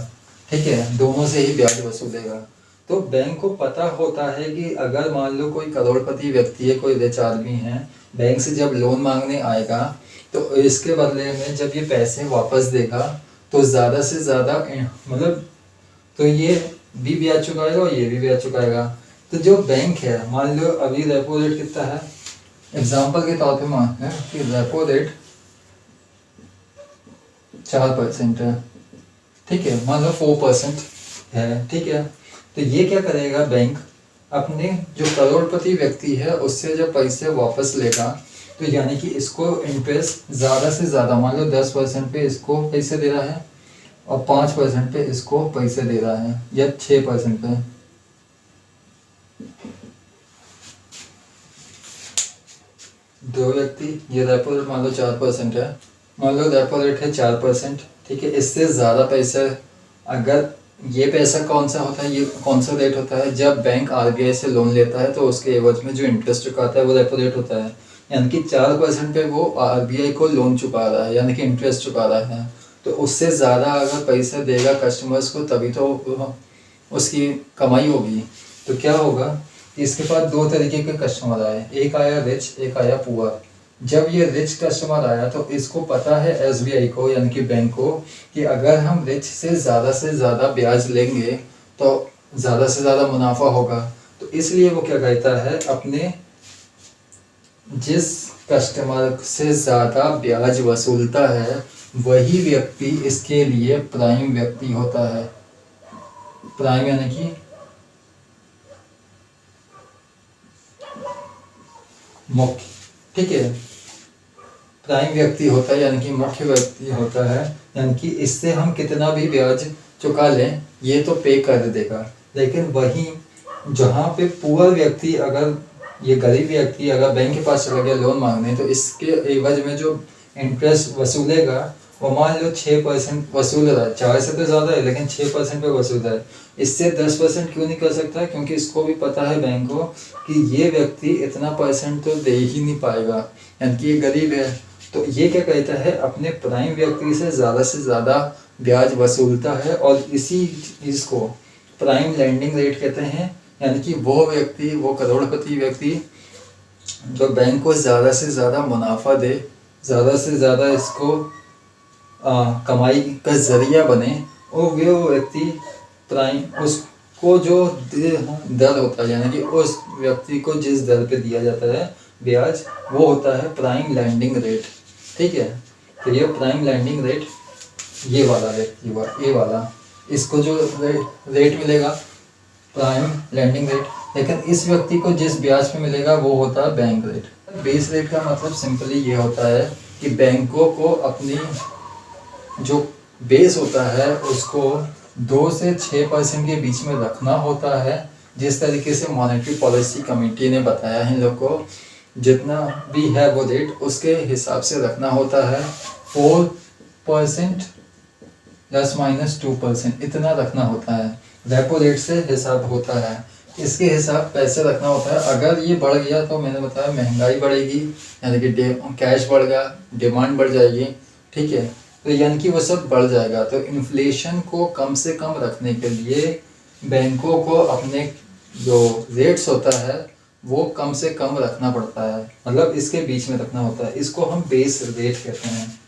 ठीक है, दोनों से ही ब्याज वसूलेगा। तो बैंक को पता होता है कि अगर मान लो कोई करोड़पति व्यक्ति है, कोई रिच आदमी है, बैंक से जब लोन मांगने आएगा तो इसके बदले में जब ये पैसे वापस देगा तो ज़्यादा से ज़्यादा मतलब तो ये भी ब्याज चुकाएगा और ये भी ब्याज चुकाएगा। तो जो बैंक है, मान लो अभी रेपो रेट कितना है, एग्जाम्पल के तौर पे मान लें कि रेपो रेट 4% है, ठीक है, मान लो 4% है, ठीक है। तो ये क्या करेगा बैंक, अपने जो करोड़पति व्यक्ति है उससे जब पैसे वापस लेगा तो यानी कि इसको इंटरेस्ट ज़्यादा से ज़्यादा, मान लो 10% पे इसको पैसे दे रहा है और 5% पे इसको पैसे दे रहा है या 6% पे। दो व्यक्ति, ये रेपो रेट मान लो 4% है, मान लो रेपो रेट है 4%, ठीक है। इससे ज़्यादा पैसा, अगर ये पैसा कौन सा होता है, ये कौन सा रेट होता है, जब बैंक आरबीआई से लोन लेता है तो उसके एवज में जो इंटरेस्ट चुकाता है वो रेपो रेट होता है। यानी कि 4% पे वो आरबीआई को लोन चुका रहा है, यानी कि इंटरेस्ट चुका रहा है। तो उससे ज़्यादा अगर पैसा देगा कस्टमर्स को तभी तो उसकी कमाई होगी। तो क्या होगा, इसके पास दो तरीके के कस्टमर आए, एक आया रिच, एक आया पुअर। जब ये रिच कस्टमर आया तो इसको पता है एसबीआई को, यानी कि बैंक को, कि अगर हम रिच से ज़्यादा ब्याज लेंगे तो ज़्यादा से ज़्यादा मुनाफा होगा। तो इसलिए वो क्या कहता है, अपने जिस कस्टमर से ज़्यादा ब्याज वसूलता है वही व्यक्ति इसके लिए प्राइम व्यक्ति होता है। प्राइम यानी कि मुख्य, ठीक है, प्राइम व्यक्ति होता है, यानी कि मुख्य व्यक्ति होता है। यानी कि इससे हम कितना भी ब्याज चुका लें ये तो पे कर देगा। लेकिन वहीं जहाँ पे पुअर व्यक्ति, अगर ये गरीब व्यक्ति अगर बैंक के पास चला गया लोन मांगने, तो इसके एवज में जो इंटरेस्ट वसूलेगा वो मान लो 6% वसूल रहा है, 4 से तो ज़्यादा है लेकिन 6% पे वसूल रहा है। इससे 10% क्यों नहीं कर सकता, क्योंकि इसको भी पता है बैंक को कि ये व्यक्ति इतना परसेंट तो दे ही नहीं पाएगा, यानी कि ये गरीब है। तो ये क्या कहता है, अपने प्राइम व्यक्ति से ज़्यादा ब्याज वसूलता है और इसी चीज़ को प्राइम लैंडिंग रेट कहते हैं। यानी कि वो व्यक्ति, वो करोड़पति व्यक्ति जो बैंक को ज़्यादा से ज़्यादा मुनाफा दे, ज़्यादा से ज़्यादा इसको कमाई का ज़रिया बने, और वो व्यक्ति प्राइम, उसको जो दर होता है, यानी कि उस व्यक्ति को जिस दर पे दिया जाता है ब्याज, वो होता है प्राइम लैंडिंग रेट, ठीक है। तो ये प्राइम लैंडिंग रेट, ये वाला व्यक्ति, ये वाला, इसको जो रेट मिलेगा प्राइम लैंडिंग रेट, लेकिन इस व्यक्ति को जिस ब्याज पे मिलेगा वो होता है बैंक रेट। बेस रेट का मतलब सिंपली ये होता है कि बैंकों को अपनी जो बेस होता है उसको 2 से 6% के बीच में रखना होता है। जिस तरीके से मॉनेटरी पॉलिसी कमेटी ने बताया है इन लोग को, जितना भी है वो रेट उसके हिसाब से रखना होता है। 4% ±2% इतना रखना होता है। रेपो रेट से हिसाब होता है, इसके हिसाब पैसे रखना होता है। अगर ये बढ़ गया तो मैंने बताया महंगाई बढ़ेगी, यानी कि कैश बढ़ गया, डिमांड बढ़ जाएगी, ठीक है। तो यानी कि वो सब बढ़ जाएगा। तो इन्फ्लेशन को कम से कम रखने के लिए बैंकों को अपने जो रेट्स होता है वो कम से कम रखना पड़ता है, मतलब इसके बीच में रखना होता है। इसको हम बेस रेट कहते हैं।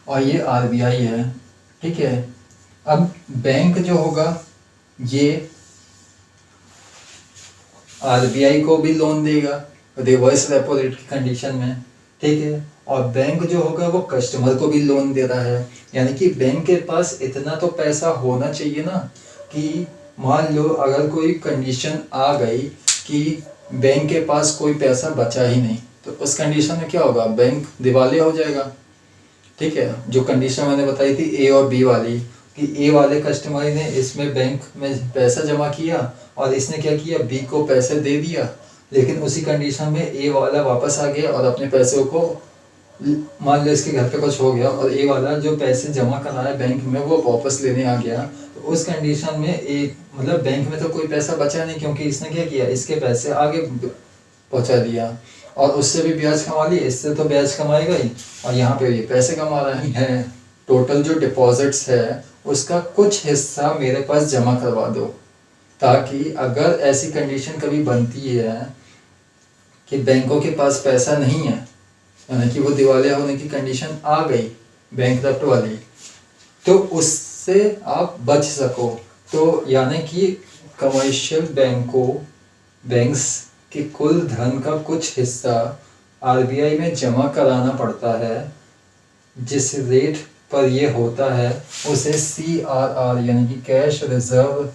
और ये आरबीआई है, ठीक है। अब बैंक जो होगा ये आरबीआई को भी लोन देगा रिवर्स रेपो रेट की कंडीशन में, ठीक है। और बैंक जो होगा वो कस्टमर को भी लोन दे रहा है, यानी कि बैंक के पास इतना तो पैसा होना चाहिए ना कि मान लो अगर कोई कंडीशन आ गई कि बैंक के पास कोई पैसा बचा ही नहीं, तो उस कंडीशन में क्या होगा, बैंक दिवालिया हो जाएगा, ठीक है। जो कंडीशन मैंने बताई थी ए और बी वाली, कि ए वाले कस्टमर ने इसमें बैंक में पैसा जमा किया और इसने क्या किया, बी को पैसे दे दिया, लेकिन उसी कंडीशन में ए वाला वापस आ गया और अपने पैसों को, मान लो इसके घर पे कुछ हो गया और ए वाला जो पैसे जमा करा है बैंक में वो वापस लेने आ गया, तो उस कंडीशन में एक मतलब बैंक में तो कोई पैसा बचा नहीं, क्योंकि इसने क्या किया, इसके पैसे आगे पहुंचा दिया और उससे भी ब्याज कमा लिया, इससे तो ब्याज कमाएगा ही, और यहाँ पे ये पैसे कमा रहा है। टोटल जो डिपॉजिट्स है उसका कुछ हिस्सा मेरे पास जमा करवा दो, ताकि अगर ऐसी कंडीशन कभी बनती है कि बैंकों के पास पैसा नहीं है, यानी कि वो दिवालिया होने की कंडीशन आ गई बैंकरप्ट वाली, तो उससे आप बच सको। तो यानी कि कमर्शियल बैंक्स के कुल धन का कुछ हिस्सा आरबीआई में जमा कराना पड़ता है। जिस रेट पर ये होता है उसे CRR यानी कि कैश रिजर्व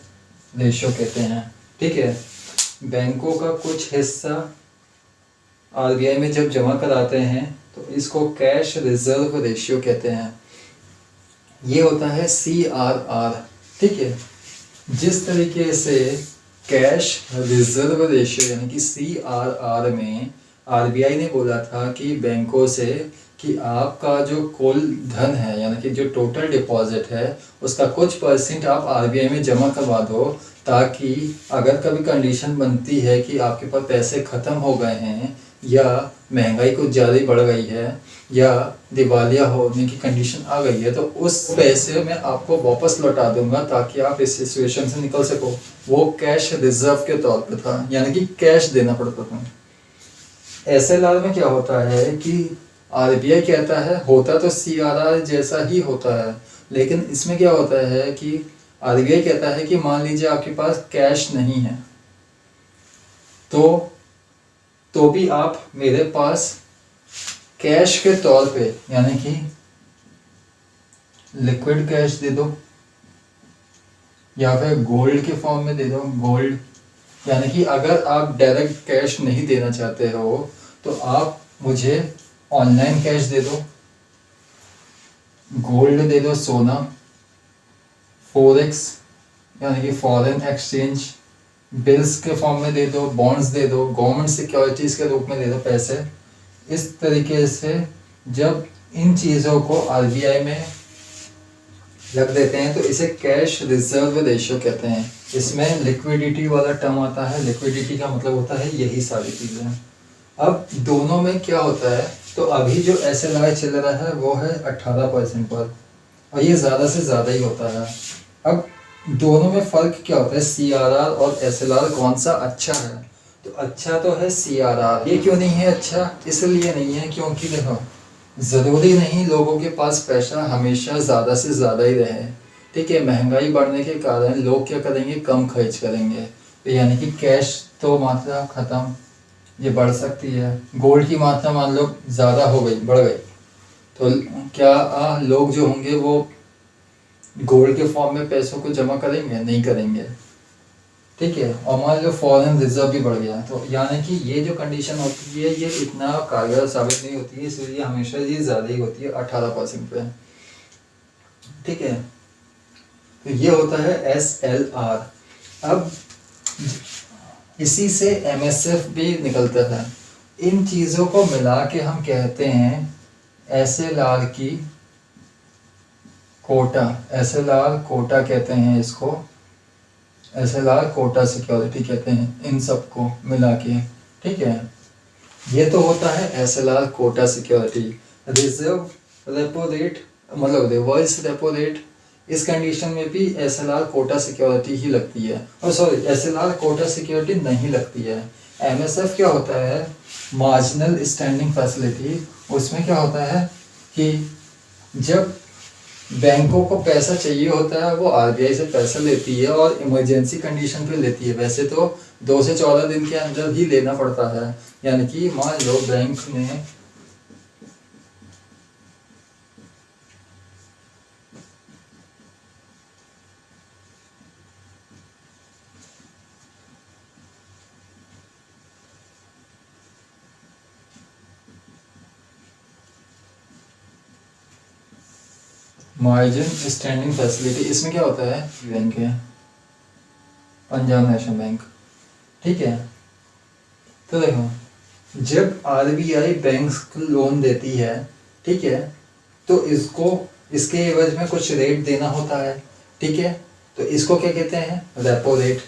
रेशो कहते हैं। ठीक है, बैंकों का कुछ हिस्सा आरबीआई में जब जमा कराते हैं तो इसको कैश रिजर्व रेशियो कहते हैं। ये होता है CRR। ठीक है, जिस तरीके से कैश रिजर्व रेशियो यानी कि CRR में आरबीआई ने बोला था कि बैंकों से कि आपका जो कुल धन है यानी कि जो टोटल डिपॉजिट है उसका कुछ परसेंट आप आरबीआई में जमा करवा दो, ताकि अगर कभी कंडीशन बनती है कि आपके पास पैसे ख़त्म हो गए हैं या महंगाई कुछ ज़्यादा बढ़ गई है या दिवालिया होने की कंडीशन आ गई है, तो उस पैसे में आपको वापस लौटा दूंगा ताकि आप इस सिचुएशन से निकल सको। वो कैश रिजर्व के तौर पे था, यानी कि कैश देना पड़ता था। SLR में क्या होता है कि आरबीआई कहता है होता तो CRR जैसा ही होता है, लेकिन इसमें क्या होता है कि आरबीआई कहता है कि मान लीजिए आपके पास कैश नहीं है, तो भी आप मेरे पास कैश के तौर पे यानी कि लिक्विड कैश दे दो या फिर गोल्ड के फॉर्म में दे दो। गोल्ड यानी कि अगर आप डायरेक्ट कैश नहीं देना चाहते हो तो आप मुझे ऑनलाइन कैश दे दो, गोल्ड दे दो, सोना, फॉरेक्स यानी कि फॉरेन एक्सचेंज, बिल्स के फॉर्म में दे दो, बॉन्ड्स दे दो, गवर्नमेंट सिक्योरिटीज़ के रूप में दे दो पैसे। इस तरीके से जब इन चीज़ों को आरबीआई में रख देते हैं तो इसे कैश रिजर्व रेशियो कहते हैं। इसमें लिक्विडिटी वाला टर्म आता है। लिक्विडिटी का मतलब होता है यही सारी चीज़ें। अब दोनों में क्या होता है, तो अभी जो SLR चल रहा है वो है 18% पर, और ये ज़्यादा से ज़्यादा ही होता है। अब दोनों में फ़र्क क्या होता है, CRR और SLR कौन सा अच्छा है? तो अच्छा तो है CRR। ये क्यों नहीं है अच्छा? इसलिए नहीं है क्योंकि देखो, ज़रूरी नहीं लोगों के पास पैसा हमेशा ज़्यादा से ज़्यादा ही रहे। ठीक है, महंगाई बढ़ने के कारण लोग क्या करेंगे, कम खर्च करेंगे। तो यानी कि कैश तो मात्रा ख़त्म, ये बढ़ सकती है। गोल्ड की मात्रा मान लो ज़्यादा हो गई, बढ़ गई, तो क्या लोग जो होंगे वो गोल्ड के फॉर्म में पैसों को जमा करेंगे? नहीं करेंगे। ठीक है, और मान लो फॉरेन रिजर्व भी बढ़ गया, तो यानी कि ये जो कंडीशन होती है ये इतना कारगर साबित नहीं होती है, इसलिए हमेशा ये ज़्यादा ही होती है 18% पे। ठीक है, तो ये होता है SLR। अब इसी से MSF भी निकलता है। इन चीज़ों को मिला के हम कहते हैं SLR की कोटा। SLR कोटा कहते हैं इसको, SLR कोटा सिक्योरिटी कहते हैं इन सबको मिला के। ठीक है, ये तो होता है SLR quota security. Reserve repo rate मतलब रिवर्स रेपो रेट, इस कंडीशन में भी SLR कोटा सिक्योरिटी ही लगती है, और सॉरी SLR कोटा सिक्योरिटी नहीं लगती है। MSF क्या होता है, मार्जिनल स्टैंडिंग फैसिलिटी। उसमें क्या होता है कि जब बैंकों को पैसा चाहिए होता है वो आरबीआई से पैसा लेती है और इमरजेंसी कंडीशन पे लेती है। वैसे तो 2 से 14 दिन के अंदर ही लेना पड़ता है। यानी कि मान लो बैंक ने मार्जिन स्टैंडिंग फैसिलिटी, इसमें क्या होता है, बैंक है पंजाब नेशनल बैंक। ठीक है, तो देखो जब आरबीआई बैंक को लोन देती है, ठीक है, तो इसको इसके एवज में कुछ रेट देना होता है। ठीक है, तो इसको क्या कहते हैं, रेपो रेट।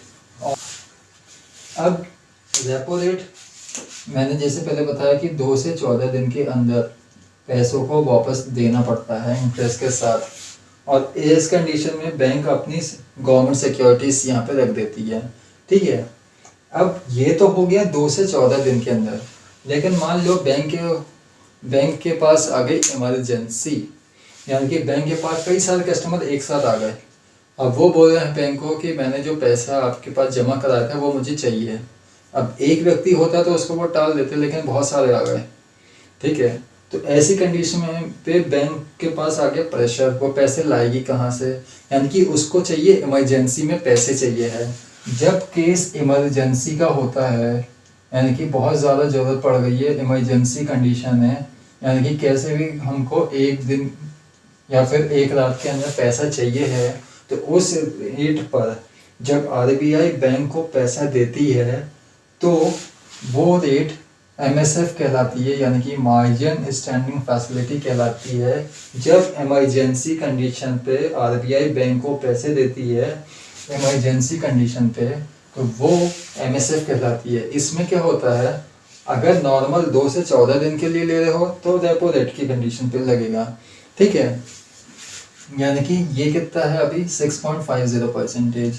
अब रेपो रेट मैंने जैसे पहले बताया कि 2 से 14 दिन के अंदर पैसों को वापस देना पड़ता है इंटरेस्ट के साथ, और इस कंडीशन में बैंक अपनी गवर्नमेंट सिक्योरिटीज यहाँ पे रख देती है। ठीक है, अब ये तो हो गया 2 से 14 दिन के अंदर। लेकिन मान लो बैंक के पास आ गई इमरजेंसी, यानी कि बैंक के पास कई सारे कस्टमर एक साथ आ गए। अब वो बोल रहे हैं बैंक को कि मैंने जो पैसा आपके पास जमा कराया था वो मुझे चाहिए। अब एक व्यक्ति होता तो उसको वो टाल देते, लेकिन बहुत सारे आ गए, ठीक है। तो ऐसी कंडीशन में पे बैंक के पास आ गया प्रेशर, वो पैसे लाएगी कहाँ से, यानी कि उसको चाहिए, इमरजेंसी में पैसे चाहिए है। जब केस इमरजेंसी का होता है, यानी कि बहुत ज़्यादा ज़रूरत पड़ गई है, इमरजेंसी कंडीशन है, यानी कि कैसे भी हमको एक दिन या फिर एक रात के अंदर पैसा चाहिए है, तो उस रेट पर जब आरबीआई बैंक को पैसा देती है तो वो रेट एमएसएफ कहलाती है, यानी कि मार्जिन स्टैंडिंग फैसिलिटी कहलाती है। जब इमरजेंसी कंडीशन पे आरबीआई बैंक को पैसे देती है इमरजेंसी कंडीशन पे, तो वो एमएसएफ कहलाती है। इसमें क्या होता है, अगर नॉर्मल 2 से 14 दिन के लिए ले रहे हो तो रेपो रेट की कंडीशन पे लगेगा, ठीक है। यानी कि ये कितना है अभी 6.50%,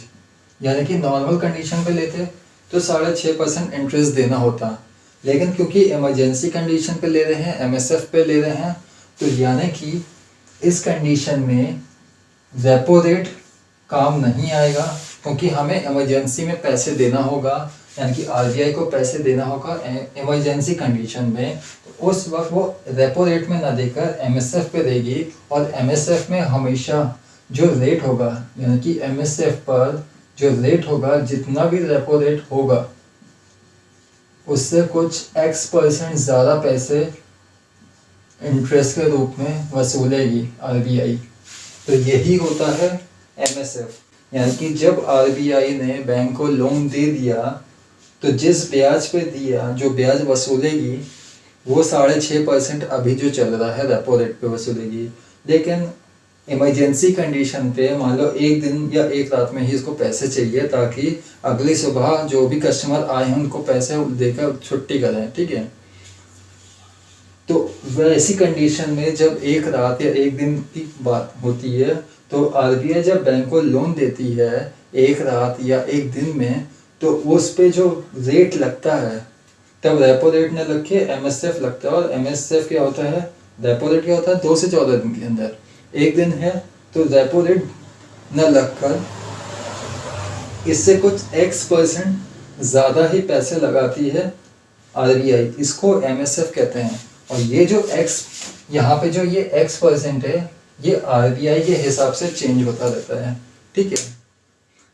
यानी कि नॉर्मल कंडीशन पे लेते तो 6.5% इंटरेस्ट देना होता, लेकिन क्योंकि इमरजेंसी कंडीशन पे ले रहे हैं, एमएसएफ पे ले रहे हैं, तो यानी कि इस कंडीशन में रेपो रेट काम नहीं आएगा, क्योंकि हमें इमरजेंसी में पैसे देना होगा, यानी कि आरबीआई को पैसे देना होगा इमरजेंसी कंडीशन में। तो उस वक्त वो रेपो रेट में ना देकर एमएसएफ पे देगी, और एमएसएफ में हमेशा जो रेट होगा, यानी कि एमएसएफ पर जो रेट होगा, जितना भी रेपो रेट होगा उससे कुछ x% ज़्यादा पैसे इंटरेस्ट के रूप में वसूलेगी आरबीआई। तो यही होता है एमएसएफ, यानी कि जब आरबीआई ने बैंक को लोन दे दिया तो जिस ब्याज पे दिया, जो ब्याज वसूलेगी वो 6.5% अभी जो चल रहा है रेपो रेट पे वसूलेगी। लेकिन इमरजेंसी कंडीशन पे मान लो एक दिन या एक रात में ही इसको पैसे चाहिए, ताकि अगली सुबह जो भी कस्टमर आए हैं उनको पैसे देकर छुट्टी करें, ठीक है। तो वैसी कंडीशन में जब एक रात या एक दिन की बात होती है, तो आरबीआई जब बैंक को लोन देती है एक रात या एक दिन में, तो उस पे जो रेट लगता है, तब रेपो रेट न लग के एमएसएफ लगता है। और एमएसएफ क्या होता है, रेपो रेट क्या होता है, 2 से 14 दिन के अंदर, एक दिन है तो रेपो रेट न लगकर इससे कुछ x% ज़्यादा ही पैसे लगाती है आरबीआई, इसको एमएसएफ कहते हैं। और ये जो यहाँ पे जो ये x% है, ये आरबीआई के हिसाब से चेंज होता रहता है, ठीक है।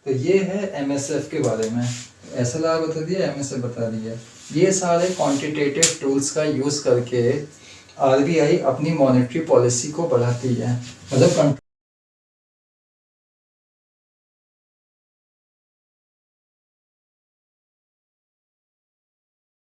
तो ये है एमएसएफ के बारे में, एसएलआर बता दिया, एमएसएफ बता दिया। ये सारे क्वांटिटेटिव टूल्स का यूज़ करके आरबीआई अपनी मॉनेटरी पॉलिसी को बढ़ाती है, मतलब